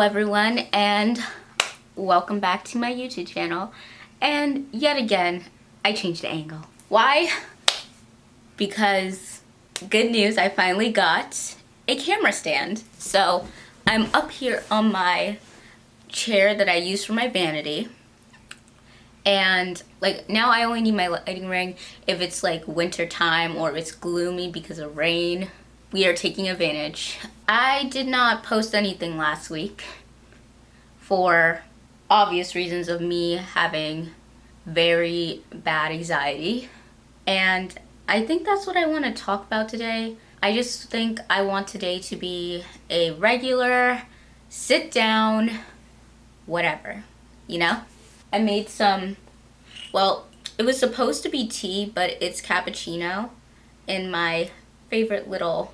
everyone, and welcome back to my YouTube channel. And yet again, I changed the angle. Why? Because, good news, I finally got a camera stand. So I'm up here on my chair that I use for my vanity. And like now I only need my lighting ring if it's like winter time or if it's gloomy because of rain. We are taking advantage. I did not post anything last week for obvious reasons of me having very bad anxiety. And I think that's what I want to talk about today. I just think I want today to be a regular, sit down, whatever, you know? I made some, well, it was supposed to be tea, but it's cappuccino in my favorite little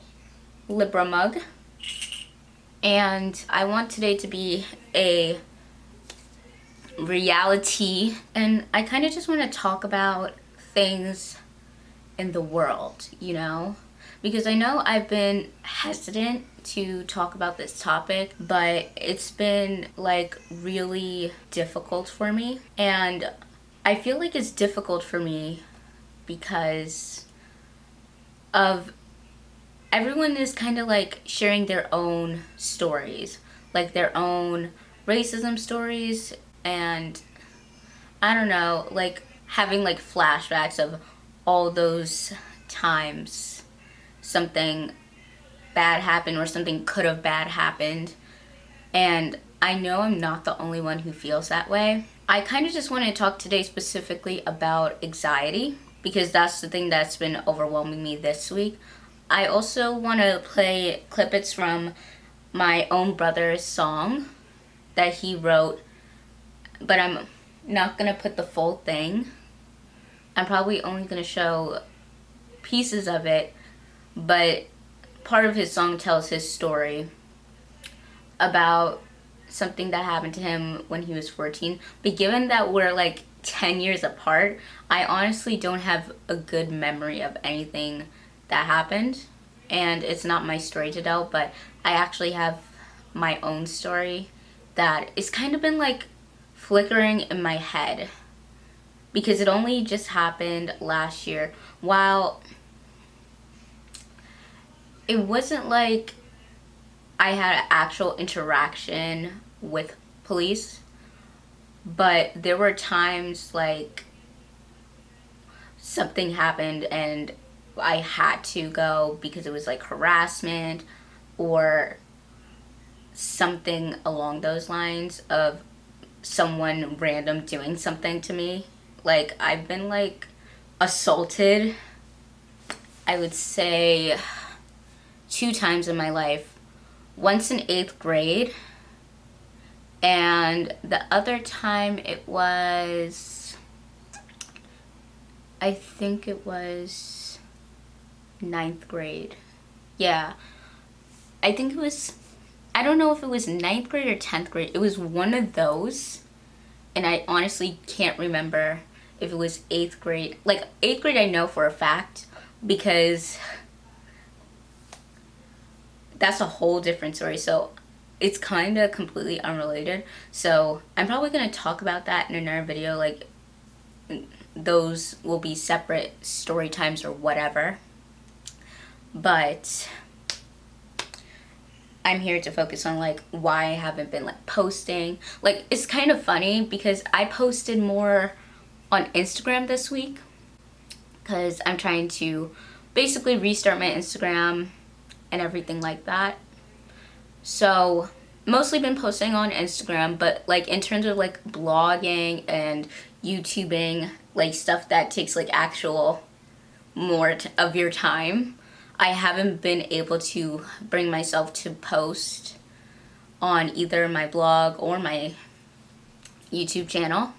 Libra mug. And I want today to be a reality, and I kind of just want to talk about things in the world, you know? Because I know I've been hesitant to talk about this topic, but it's been like really difficult for me. And I feel like it's difficult for me because of everyone is kind of like sharing their own stories, like their own racism stories, and I don't know, like having like flashbacks of all those times something bad happened or something could have bad happened. And I know I'm not the only one who feels that way. I kind of just want to talk today specifically about anxiety because that's the thing that's been overwhelming me this week. I also want to play clippets from my own brother's song that he wrote, but I'm not going to put the full thing. I'm probably only going to show pieces of it, but part of his song tells his story about something that happened to him when he was 14. But given that we're like 10 years apart, I honestly don't have a good memory of anything that happened. And it's not my story to tell, but I actually have my own story that it's kind of been like flickering in my head because it only just happened last year. While it wasn't like I had an actual interaction with police, but there were times like something happened and I had to go because it was like harassment or something along those lines of someone random doing something to me. Like I've been like assaulted, I would say 2 times in my life. Once in 8th grade, and the other time it was, I think it was 9th grade. Yeah, I think it was, I don't know if it was 9th grade or 10th grade. It was one of those, and I honestly can't remember if it was 8th grade. Like 8th grade I know for a fact because that's a whole different story. So it's kind of completely unrelated. So I'm probably going to talk about that in another video. Like those will be separate story times or whatever. But I'm here to focus on like why I haven't been like posting. Like it's kind of funny because I posted more on Instagram this week because I'm trying to basically restart my Instagram and everything like that. So mostly been posting on Instagram, but like in terms of like blogging and YouTubing, like stuff that takes like actual more of your time, I haven't been able to bring myself to post on either my blog or my YouTube channel.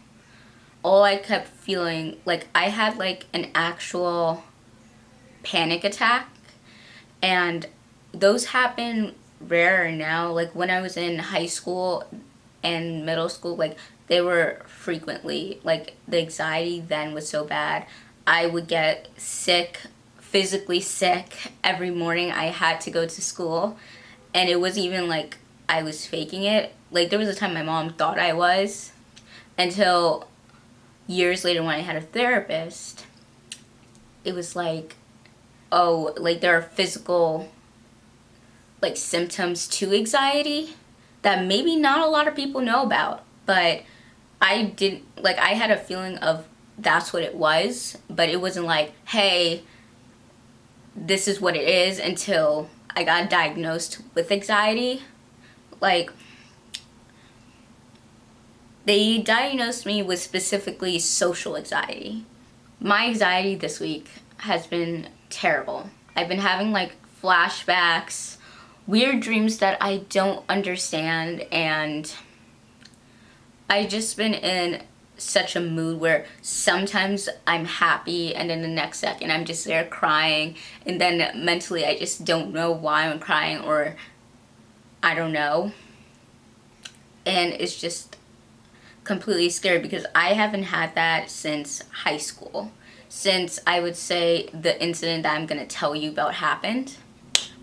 All I kept feeling like I had like an actual panic attack, and those happen rarer now. Like when I was in high school and middle school, like they were frequently, like the anxiety then was so bad. I would get sick, physically sick every morning I had to go to school, and it was even like I was faking it. Like, there was a time my mom thought I was, until years later when I had a therapist. It was like, oh, like there are physical like symptoms to anxiety that maybe not a lot of people know about, but I had a feeling of that's what it was, but it wasn't like, hey, this is what it is, until I got diagnosed with anxiety. Like, they diagnosed me with specifically social anxiety. My anxiety this week has been terrible. I've been having like flashbacks, weird dreams that I don't understand, and I just been in such a mood where sometimes I'm happy and then the next second I'm just there crying, and then mentally I just don't know why I'm crying, or I don't know. And it's just completely scary because I haven't had that since high school. Since I would say the incident that I'm gonna tell you about happened.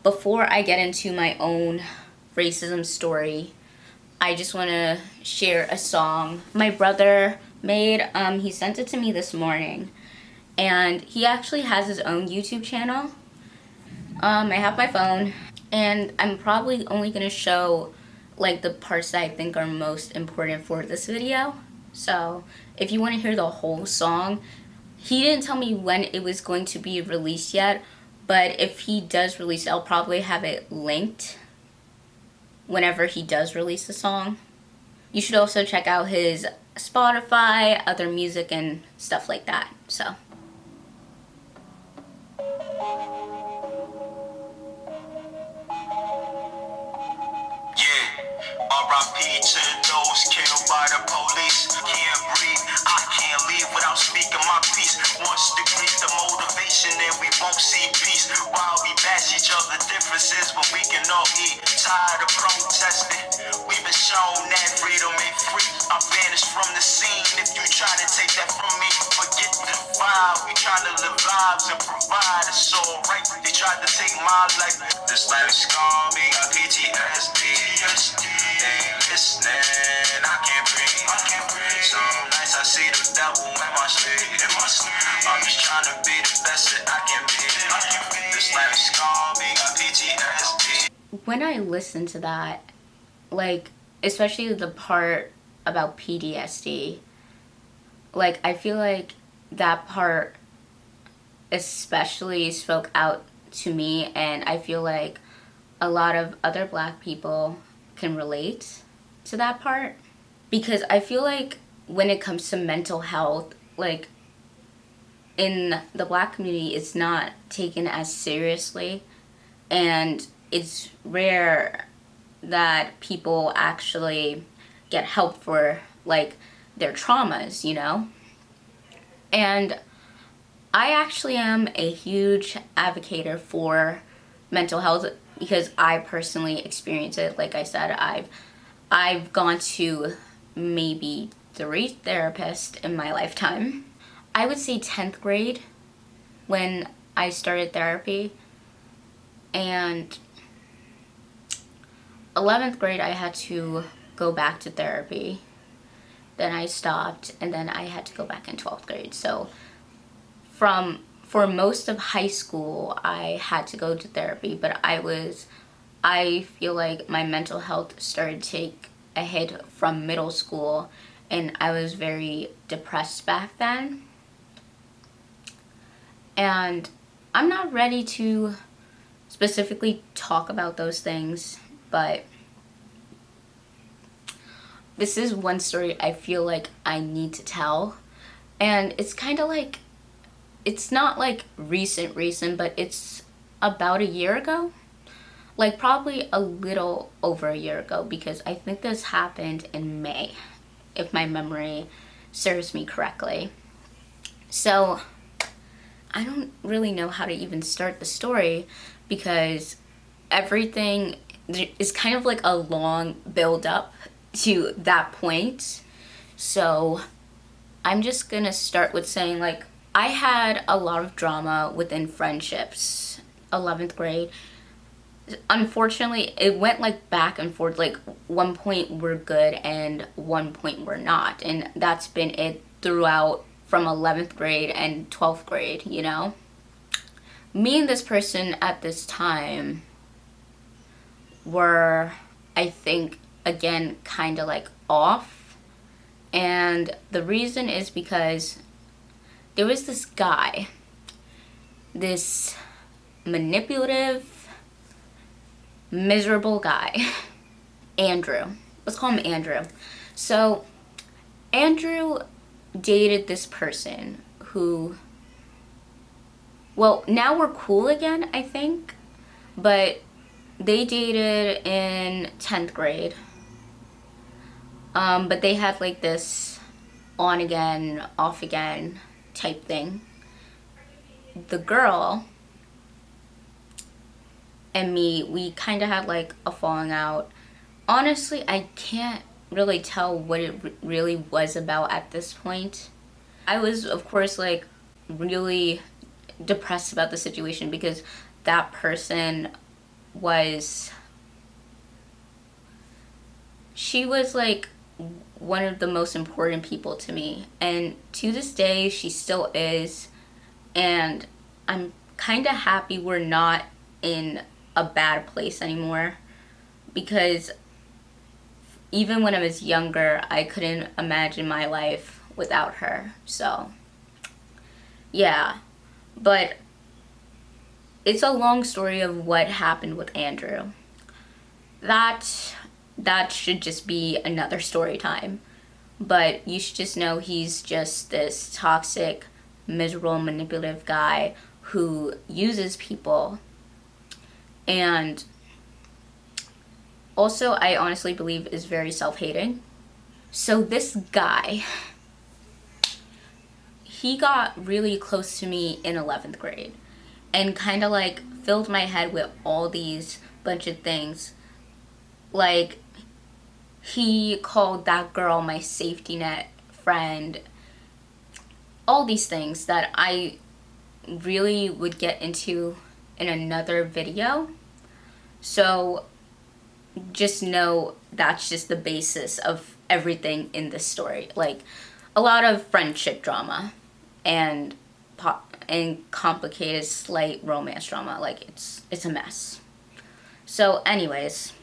Before I get into my own racism story, I just want to share a song my brother made. He sent it to me this morning, and he actually has his own YouTube channel. I have my phone, and I'm probably only going to show like the parts that I think are most important for this video. So if you want to hear the whole song, he didn't tell me when it was going to be released yet, but if he does release it, I'll probably have it linked whenever he does release the song. You should also check out his Spotify, other music, and stuff like that. So. R.I.P. to those killed by the police. Can't breathe, I can't leave without speaking my piece. Once decrease the motivation, then we won't see peace. While we bash each other differences, when we can all eat. Tired of protesting, we've been shown that freedom ain't free. I vanished from the scene. If you try to take that from me, forget the vibe. We try to live lives and provide. It's alright. They tried to take my life. This life is called me a PTSD. Ain't listening, I can't breathe. Some nights I see the devil in my sleep. I'm just trying to be the best that I can be. This life is called me a PTSD. When I listen to that, like, especially the part about PTSD, like, I feel like that part especially spoke out to me, and I feel like a lot of other Black people can relate to that part, because I feel like when it comes to mental health, like, in the Black community, it's not taken as seriously, and it's rare that people actually get help for like their traumas, you know? And I actually am a huge advocate for mental health because I personally experience it. Like I said, I've gone to maybe 3 therapists in my lifetime. I would say 10th grade when I started therapy, and 11th grade I had to go back to therapy. Then I stopped, and then I had to go back in 12th grade. So for most of high school I had to go to therapy, but I feel like my mental health started to take a hit from middle school, and I was very depressed back then. And I'm not ready to specifically talk about those things, but this is one story I feel like I need to tell. And it's kind of like, it's not like recent, but it's about a year ago. Like probably a little over a year ago, because I think this happened in May, if my memory serves me correctly. So I don't really know how to even start the story, because everything is kind of like a long build up to that point. So I'm just gonna start with saying, like, I had a lot of drama within friendships. 11th grade, unfortunately, it went like back and forth. Like, one point we're good and one point we're not. And that's been it throughout from 11th grade and 12th grade, you know? Me and this person at this time were, I think, again, kind of like off. And the reason is because there was this guy, this manipulative, miserable guy, Andrew. Let's call him Andrew. So, Andrew dated this person who, well, now we're cool again, I think, but they dated in 10th grade. But they had like this on again, off again type thing. The girl and me, we kind of had like a falling out. Honestly, I can't really tell what it really was about at this point. I was, of course, like really depressed about the situation because that person was, she was like one of the most important people to me, and to this day she still is. And I'm kind of happy we're not in a bad place anymore, because even when I was younger, I couldn't imagine my life without her. So yeah, but it's a long story of what happened with Andrew. That should just be another story time. But you should just know he's just this toxic, miserable, manipulative guy who uses people. And also, I honestly believe is very self-hating. So this guy, he got really close to me in 11th grade and kind of like filled my head with all these bunch of things. Like, he called that girl my safety net friend. All these things that I really would get into in another video. So just know that's just the basis of everything in this story. Like, a lot of friendship drama and complicated slight romance drama. Like, it's a mess. So anyways,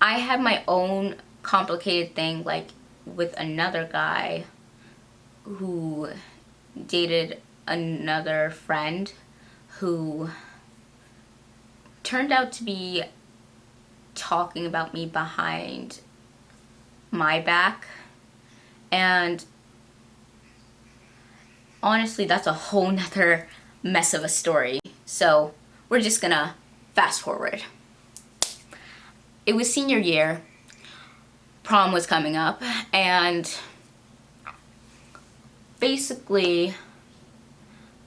I had my own complicated thing, like with another guy who dated another friend who turned out to be talking about me behind my back. And honestly, that's a whole nother mess of a story. So we're just gonna fast forward. It was senior year, prom was coming up, and basically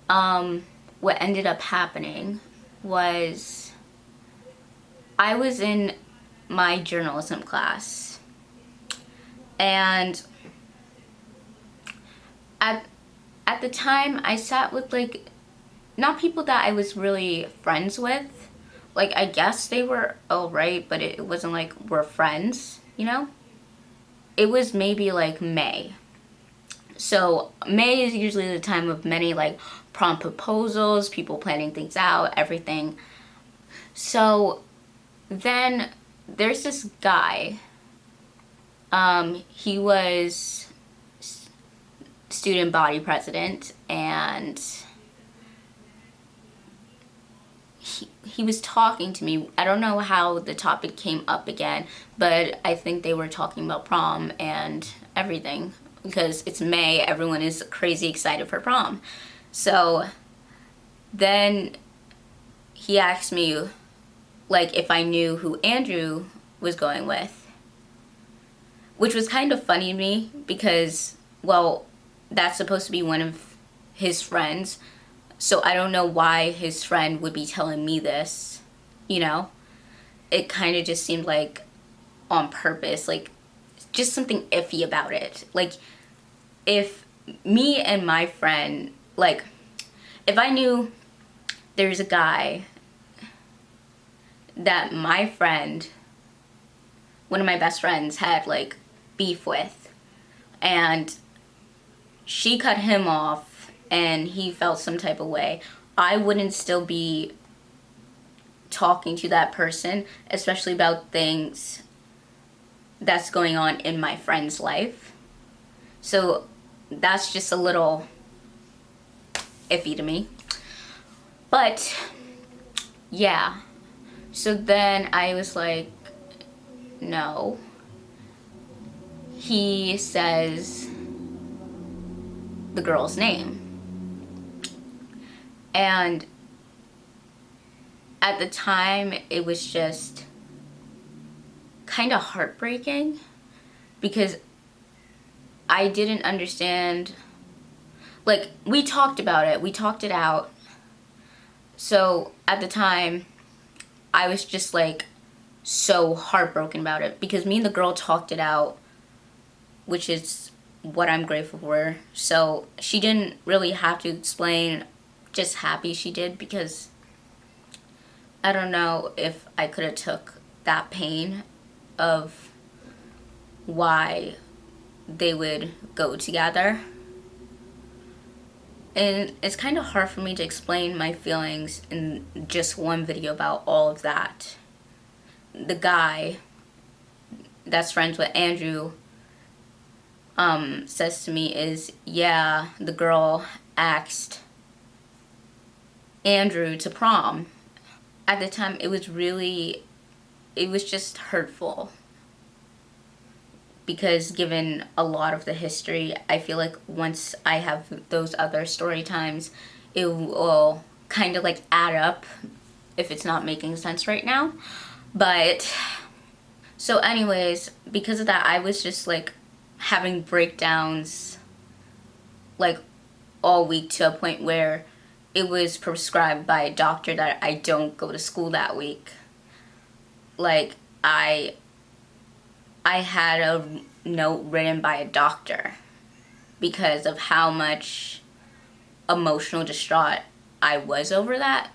what ended up happening was I was in my journalism class, and at the time I sat with like not people that I was really friends with. Like, I guess they were alright, but it wasn't like we're friends, you know? It was maybe like May. So May is usually the time of many like prom proposals, people planning things out, everything. So then there's this guy. He was student body president, and he was talking to me. I don't know how the topic came up again, but I think they were talking about prom and everything, because it's May, everyone is crazy excited for prom. So then he asked me like if I knew who Andrew was going with, which was kind of funny to me because, well, that's supposed to be one of his friends. So I don't know why his friend would be telling me this, you know? It kind of just seemed like on purpose, like just something iffy about it. Like, if me and my friend, like, if I knew there's a guy that my friend, one of my best friends, had like beef with, and she cut him off and he felt some type of way, I wouldn't still be talking to that person, especially about things that's going on in my friend's life. So that's just a little iffy to me. But yeah, so then I was like, no. He says the girl's name. And at the time, it was just kind of heartbreaking because I didn't understand. Like, we talked about it, we talked it out. So at the time, I was just like so heartbroken about it because me and the girl talked it out, which is what I'm grateful for. So she didn't really have to explain, just happy she did, because I don't know if I could have took that pain of why they would go together. And it's kind of hard for me to explain my feelings in just one video about all of that. The guy that's friends with Andrew says to me is, yeah, the girl asked Andrew to prom. At the time, it was just hurtful. Because given a lot of the history, I feel like once I have those other story times, it will kind of like add up if it's not making sense right now. But so anyways, because of that, I was just like having breakdowns like all week, to a point where it was prescribed by a doctor that I don't go to school that week. Like, I had a note written by a doctor because of how much emotional distraught I was over that.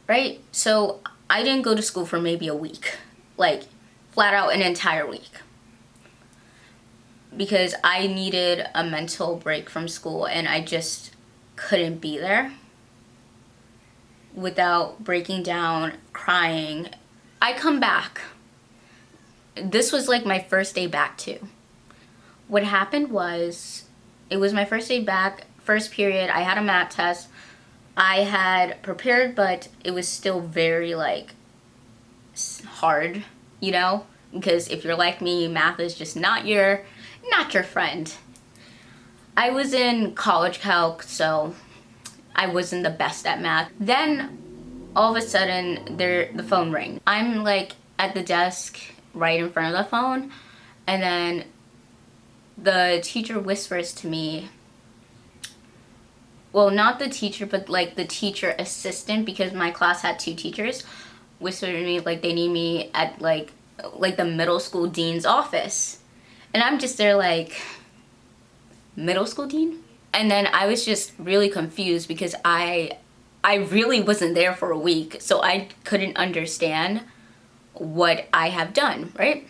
Right? So I didn't go to school for maybe a week. Like, flat out an entire week. Because I needed a mental break from school and I just couldn't be there without breaking down, crying. I come back. This was like my first day back too. What happened was, it was my first day back, first period. I had a math test. I had prepared, but it was still very like hard, you know? Because if you're like me, math is just not your friend. I was in college calc, so I wasn't the best at math. Then all of a sudden, the phone rang. I'm like at the desk right in front of the phone, and then the teacher whispers to me, well, not the teacher, but like the teacher assistant, because my class had 2 teachers, whispered to me like they need me at like the middle school dean's office. And I'm just there like, middle school dean? And then I was just really confused because I really wasn't there for a week, so I couldn't understand what I have done, right?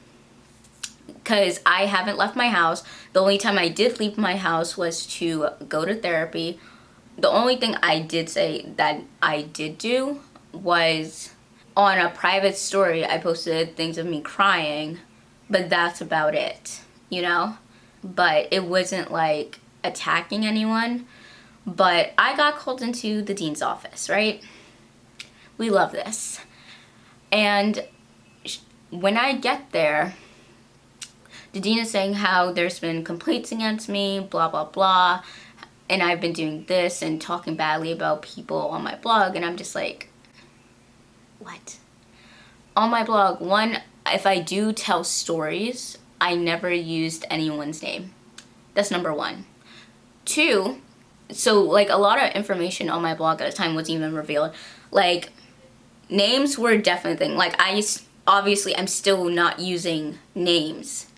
Because I haven't left my house. The only time I did leave my house was to go to therapy. The only thing I did say that I did do was on a private story, I posted things of me crying, but that's about it, you know? But it wasn't like attacking anyone. But I got called into the dean's office, right? We love this. And when I get there, the dean is saying how there's been complaints against me, blah, blah, blah. And I've been doing this and talking badly about people on my blog. And I'm just like, what? On my blog, one, if I do tell stories, I never used anyone's name. That's number 1. 2, so like a lot of information on my blog at the time wasn't even revealed. Like, names were definitely a thing. Like, obviously I'm still not using names.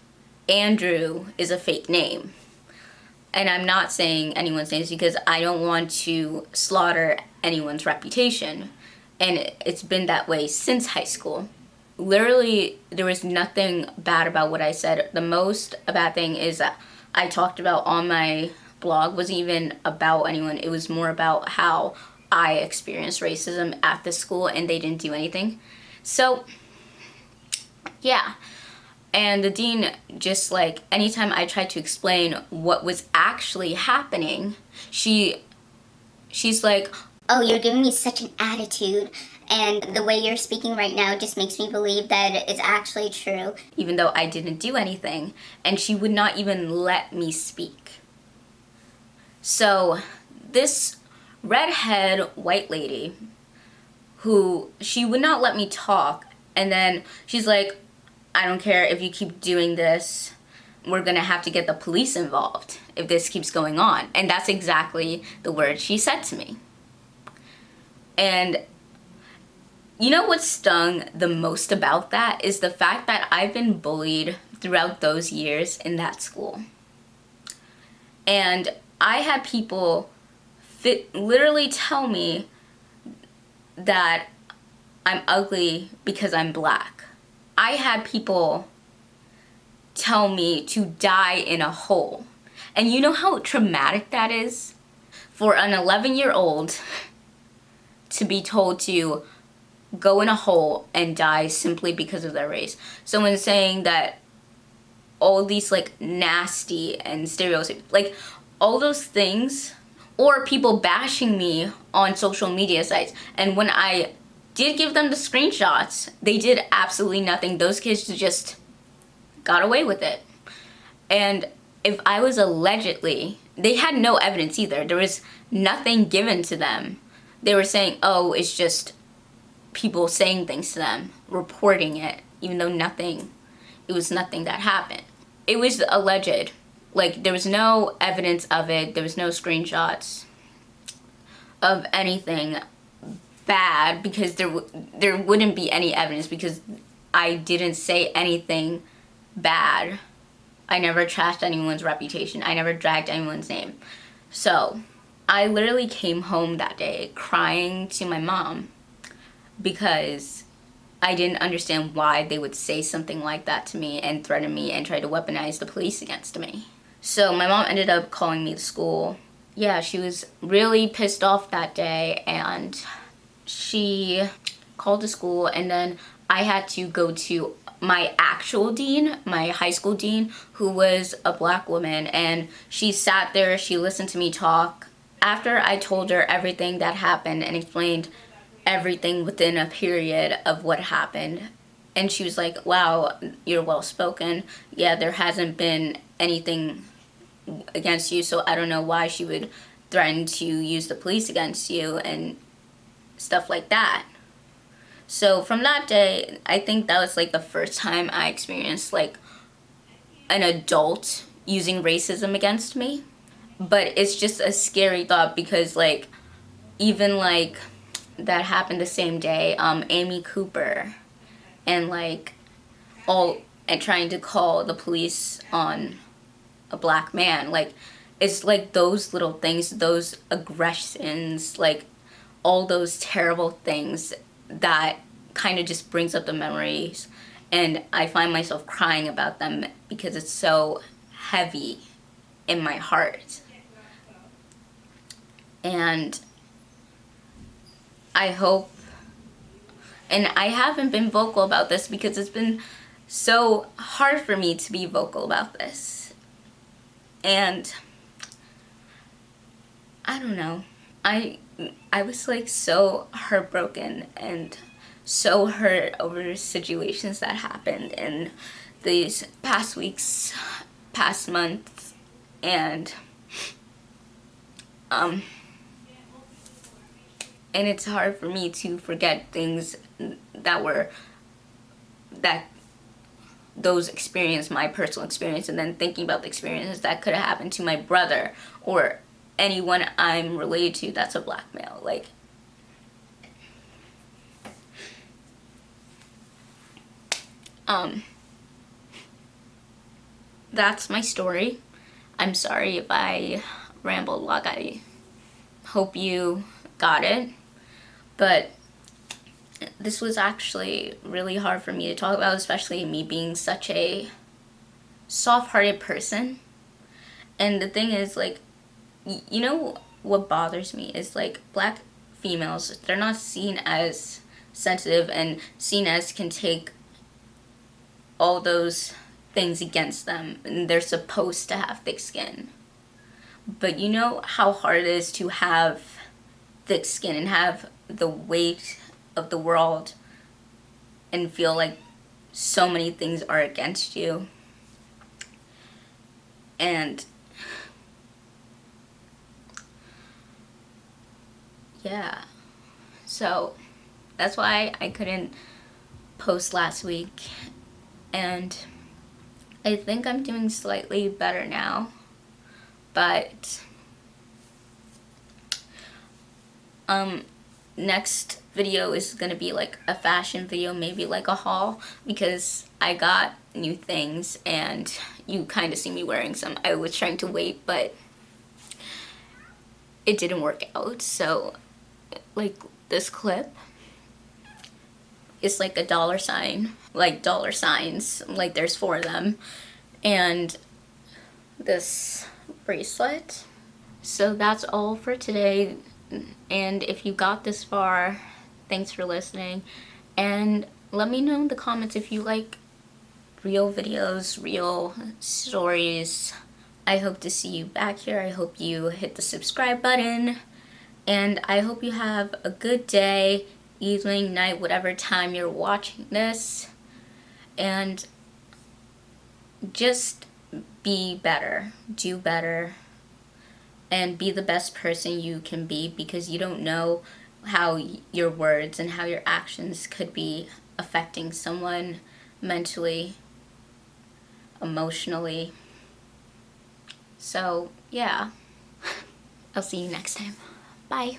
Andrew is a fake name. And I'm not saying anyone's names because I don't want to slaughter anyone's reputation. and it's been that way since high school. Literally, there was nothing bad about what I said. The most bad thing is that I talked about on my blog wasn't even about anyone. It was more about how I experienced racism at the school, and they didn't do anything. So, yeah. And the dean, just like anytime I tried to explain what was actually happening, she's like, "Oh, you're giving me such an attitude, and the way you're speaking right now just makes me believe that it's actually true." Even though I didn't do anything, and she would not even let me speak. So this redhead white lady, who she would not let me talk, and then she's like, I don't care if you keep doing this, we're gonna have to get the police involved if this keeps going on. And that's exactly the word she said to me. And you know what stung the most about that is the fact that I've been bullied throughout those years in that school. And I had people literally tell me that I'm ugly because I'm black. I had people tell me to die in a hole. And you know how traumatic that is? For an 11-year-old to be told to go in a hole and die simply because of their race. Someone saying that all these like nasty and stereotypes, like all those things, or people bashing me on social media sites. And when I did give them the screenshots, they did absolutely nothing. Those kids just got away with it. And if I was allegedly, they had no evidence either. There was nothing given to them. They were saying, oh, it's just people saying things to them, reporting it, even though it was nothing that happened. It was alleged. Like, there was no evidence of it. There was no screenshots of anything bad because there wouldn't be any evidence because I didn't say anything bad. I never trashed anyone's reputation. I never dragged anyone's name. So I literally came home that day crying to my mom because I didn't understand why they would say something like that to me and threaten me and try to weaponize the police against me. So my mom ended up calling me to school. Yeah, she was really pissed off that day, and she called the school, and then I had to go to my actual dean, my high school dean, who was a black woman, and she sat there, she listened to me talk. After I told her everything that happened and explained everything within a period of what happened, and she was like, wow, you're well spoken. Yeah, there hasn't been anything against you, so I don't know why she would threaten to use the police against you and stuff like that. So from that day, I think that was like the first time I experienced like an adult using racism against me. But it's just a scary thought because like even like that happened the same day, Amy Cooper and like all and trying to call the police on a black man. Like it's like those little things, those aggressions, like all those terrible things that kind of just brings up the memories, and I find myself crying about them because it's so heavy in my heart. And I hope, and I haven't been vocal about this because it's been so hard for me to be vocal about this, and I don't know, I was like so heartbroken and so hurt over situations that happened in these past weeks, past months, and it's hard for me to forget things that those experience, my personal experience, and then thinking about the experiences that could have happened to my brother or anyone I'm related to that's a black male. Like, that's my story. I'm sorry if I rambled a lot. I hope you got it. But this was actually really hard for me to talk about, especially me being such a soft-hearted person. And the thing is, like, you know what bothers me is, like, black females, they're not seen as sensitive and seen as can take all those things against them, and they're supposed to have thick skin. But you know how hard it is to have thick skin and have the weight of the world and feel like so many things are against you. And yeah, so that's why I couldn't post last week, and I think I'm doing slightly better now, but next video is gonna be like a fashion video, maybe like a haul, because I got new things and you kind of see me wearing some. I was trying to wait, but it didn't work out. So like this clip is like a dollar sign, like dollar signs, like there's 4 of them, and this bracelet. So that's all for today, and if you got this far, thanks for listening, and let me know in the comments if you like real videos, real stories. I hope to see you back here. I hope you hit the subscribe button, and I hope you have a good day, evening, night, whatever time you're watching this, and just be better, do better, and be the best person you can be, because you don't know how your words and how your actions could be affecting someone mentally, emotionally. So yeah, I'll see you next time. Bye.